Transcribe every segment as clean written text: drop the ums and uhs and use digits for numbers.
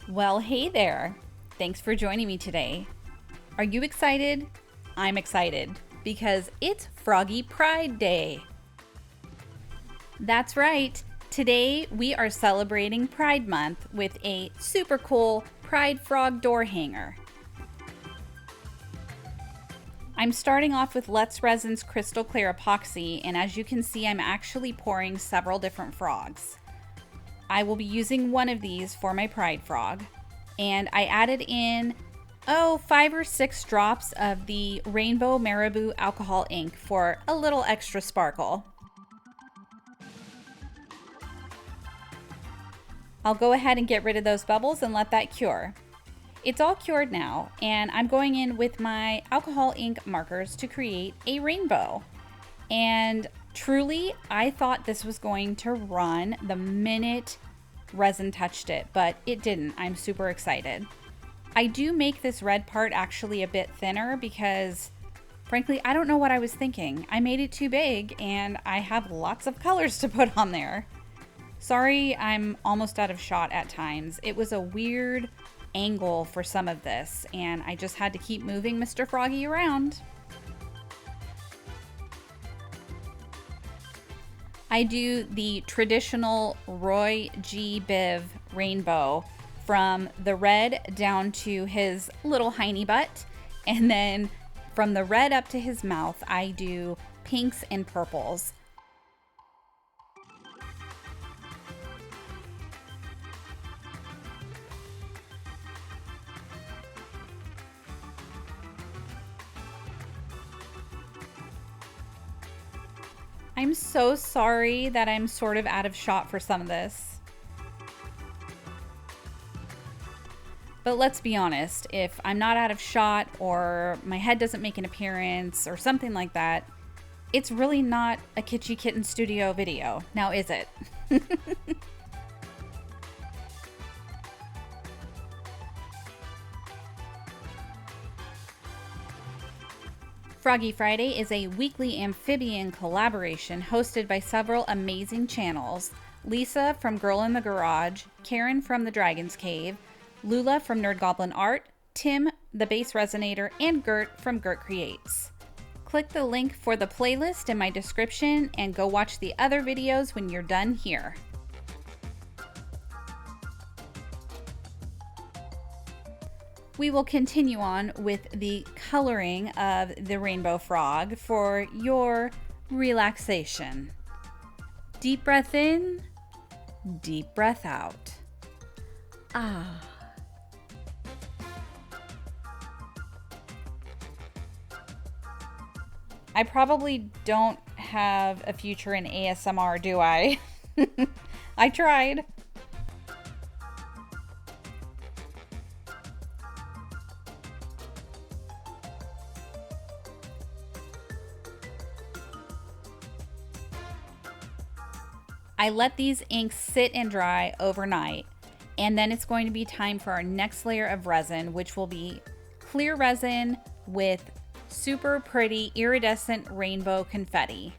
Well, hey there. Thanks for joining me today. Are you excited? I'm excited because it's Froggy Pride Day. That's right. Today we are celebrating Pride Month with a super cool Pride Frog door hanger. I'm starting off with Let's Resin's Crystal Clear Epoxy, and as you can see, I'm actually pouring several different frogs. I will be using one of these for my Pride frog, and I added in 5 or 6 drops of the Rainbow Marabu alcohol ink for a little extra sparkle. I'll go ahead and get rid of those bubbles and let that cure. It's all cured now, and I'm going in with my alcohol ink markers to create a rainbow. And truly, I thought this was going to run the minute resin touched it, but it didn't. I'm super excited. I do make this red part actually a bit thinner because, frankly, I don't know what I was thinking. I made it too big, and I have lots of colors to put on there. Sorry, I'm almost out of shot at times. It was a weird angle for some of this, and I just had to keep moving Mr. Froggy around. I do the traditional Roy G. Biv rainbow from the red down to his little hiney butt, and then from the red up to his mouth, I do pinks and purples. I'm so sorry that I'm sort of out of shot for some of this. But let's be honest, if I'm not out of shot or my head doesn't make an appearance or something like that, it's really not a Kitschy Kitten Studio video, now is it? Froggy Friday is a weekly amphibian collaboration hosted by several amazing channels: Lisa from Girl in the Garage, Karen from the Dragon's Cave, Lula from Nerd Goblin Art, Tim the Bass Resonator, and Gert from Gert Creates. Click the link for the playlist in my description and go watch the other videos when you're done here. We will continue on with the coloring of the rainbow frog for your relaxation. Deep breath in, deep breath out. Ah. I probably don't have a future in ASMR, do I? I tried. I let these inks sit and dry overnight, and then it's going to be time for our next layer of resin, which will be clear resin with super pretty iridescent rainbow confetti.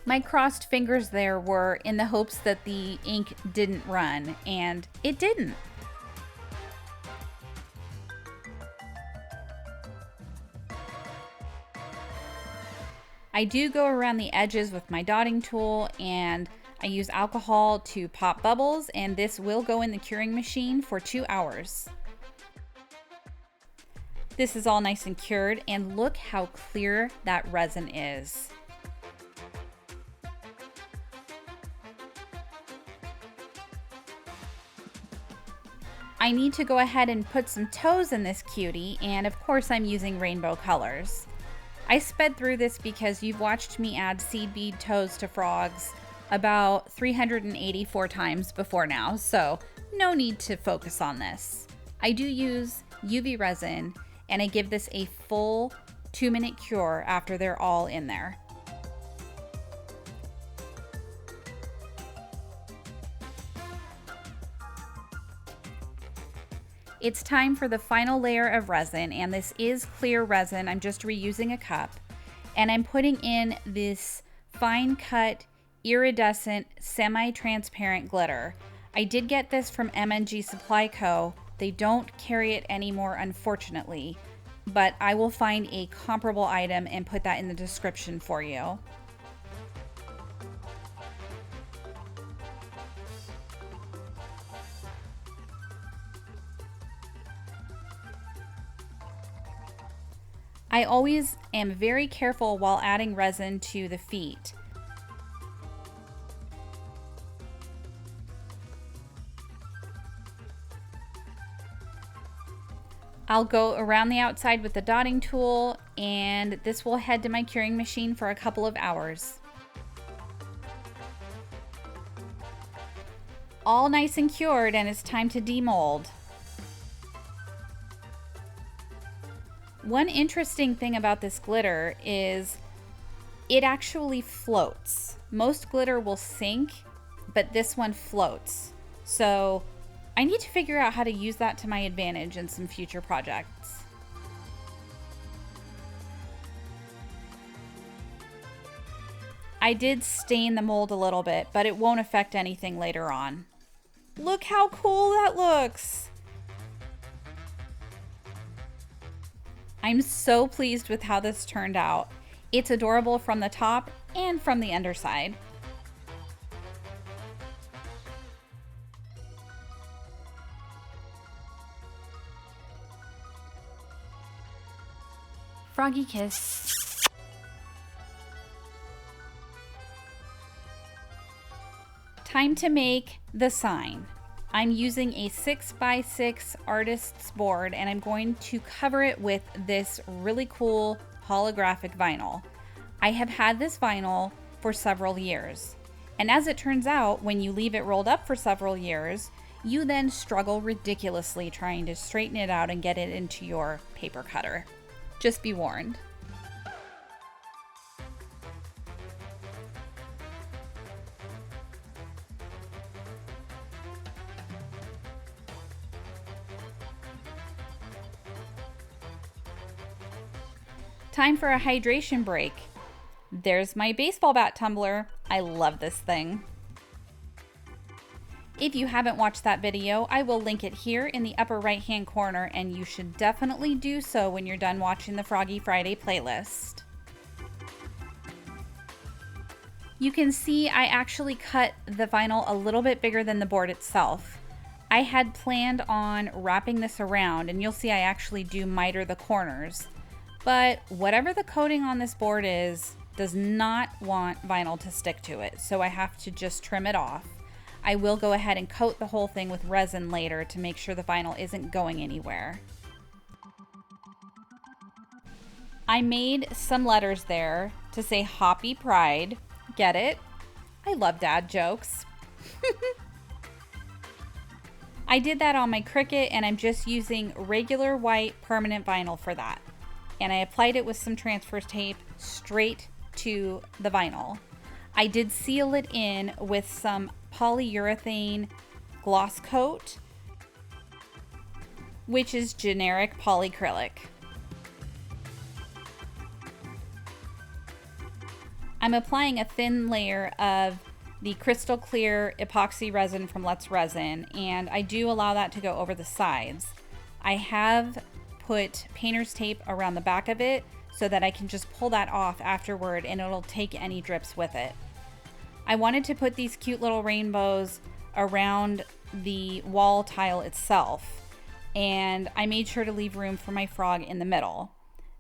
My crossed fingers there were in the hopes that the ink didn't run, and it didn't. I do go around the edges with my dotting tool, and I use alcohol to pop bubbles, and this will go in the curing machine for 2 hours. This is all nice and cured, and look how clear that resin is. I need to go ahead and put some toes in this cutie, and of course I'm using rainbow colors. I sped through this because you've watched me add seed bead toes to frogs about 384 times before now, so no need to focus on this. I do use UV resin, and I give this a full 2-minute cure after they're all in there. It's time for the final layer of resin, and this is clear resin. I'm just reusing a cup, and I'm putting in this fine cut iridescent semi-transparent glitter. I did get this from MNG Supply Co. They don't carry it anymore, unfortunately, but I will find a comparable item and put that in the description for you. I always am very careful while adding resin to the feet. I'll go around the outside with the dotting tool, and this will head to my curing machine for a couple of hours. All nice and cured, and it's time to demold. One interesting thing about this glitter is it actually floats. Most glitter will sink, but this one floats. So I need to figure out how to use that to my advantage in some future projects. I did stain the mold a little bit, but it won't affect anything later on. Look how cool that looks! I'm so pleased with how this turned out. It's adorable from the top and from the underside. Froggy kiss. Time to make the sign. I'm using a 6x6 artist's board, and I'm going to cover it with this really cool holographic vinyl. I have had this vinyl for several years, and as it turns out, when you leave it rolled up for several years, you then struggle ridiculously trying to straighten it out and get it into your paper cutter. Just be warned. Time for a hydration break. There's my baseball bat tumbler. I love this thing. If you haven't watched that video, I will link it here in the upper right hand corner, and you should definitely do so when you're done watching the Froggy Friday playlist. You can see I actually cut the vinyl a little bit bigger than the board itself. I had planned on wrapping this around, and you'll see I actually do miter the corners. But whatever the coating on this board is, does not want vinyl to stick to it, so I have to just trim it off. I will go ahead and coat the whole thing with resin later to make sure the vinyl isn't going anywhere. I made some letters there to say Hoppy Pride. Get it? I love dad jokes. I did that on my Cricut, and I'm just using regular white permanent vinyl for that. And I applied it with some transfer tape straight to the vinyl. I did seal it in with some polyurethane gloss coat, which is generic polyacrylic. I'm applying a thin layer of the crystal clear epoxy resin from Let's Resin, and I do allow that to go over the sides. I have put painter's tape around the back of it so that I can just pull that off afterward and it'll take any drips with it. I wanted to put these cute little rainbows around the wall tile itself, and I made sure to leave room for my frog in the middle.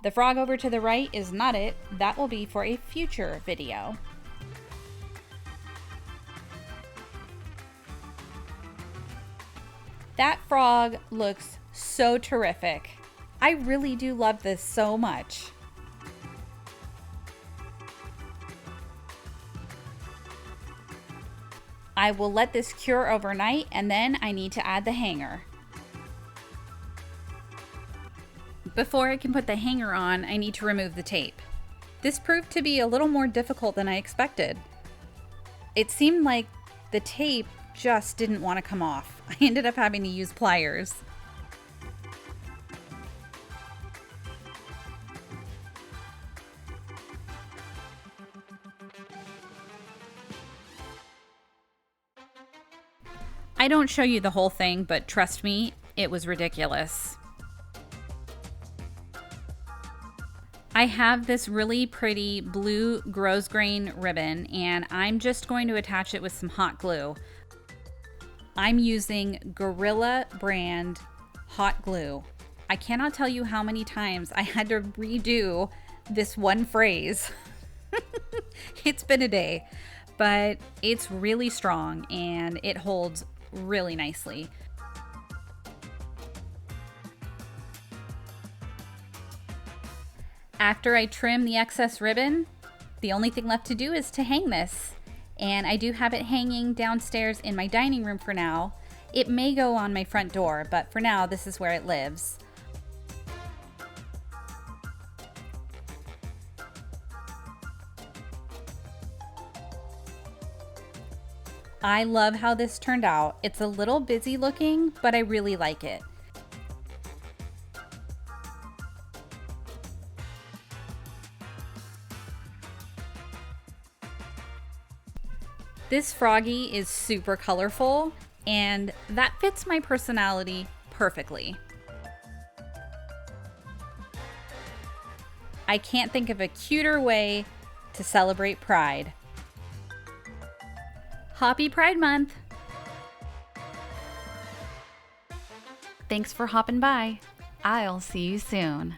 The frog over to the right is not it. That will be for a future video. That frog looks so terrific. I really do love this so much. I will let this cure overnight, and then I need to add the hanger. Before I can put the hanger on, I need to remove the tape. This proved to be a little more difficult than I expected. It seemed like the tape just didn't want to come off. I ended up having to use pliers. I don't show you the whole thing, but trust me, it was ridiculous. I have this really pretty blue Grosgrain ribbon, and I'm just going to attach it with some hot glue. I'm using Gorilla brand hot glue. I cannot tell you how many times I had to redo this one phrase. It's been a day, but it's really strong and it holds really nicely. After I trim the excess ribbon, the only thing left to do is to hang this. And I do have it hanging downstairs in my dining room for now. It may go on my front door, but for now, this is where it lives. I love how this turned out. It's a little busy looking, but I really like it. This Froggy is super colorful, and that fits my personality perfectly. I can't think of a cuter way to celebrate Pride. Hoppy Pride Month! Thanks for hopping by. I'll see you soon.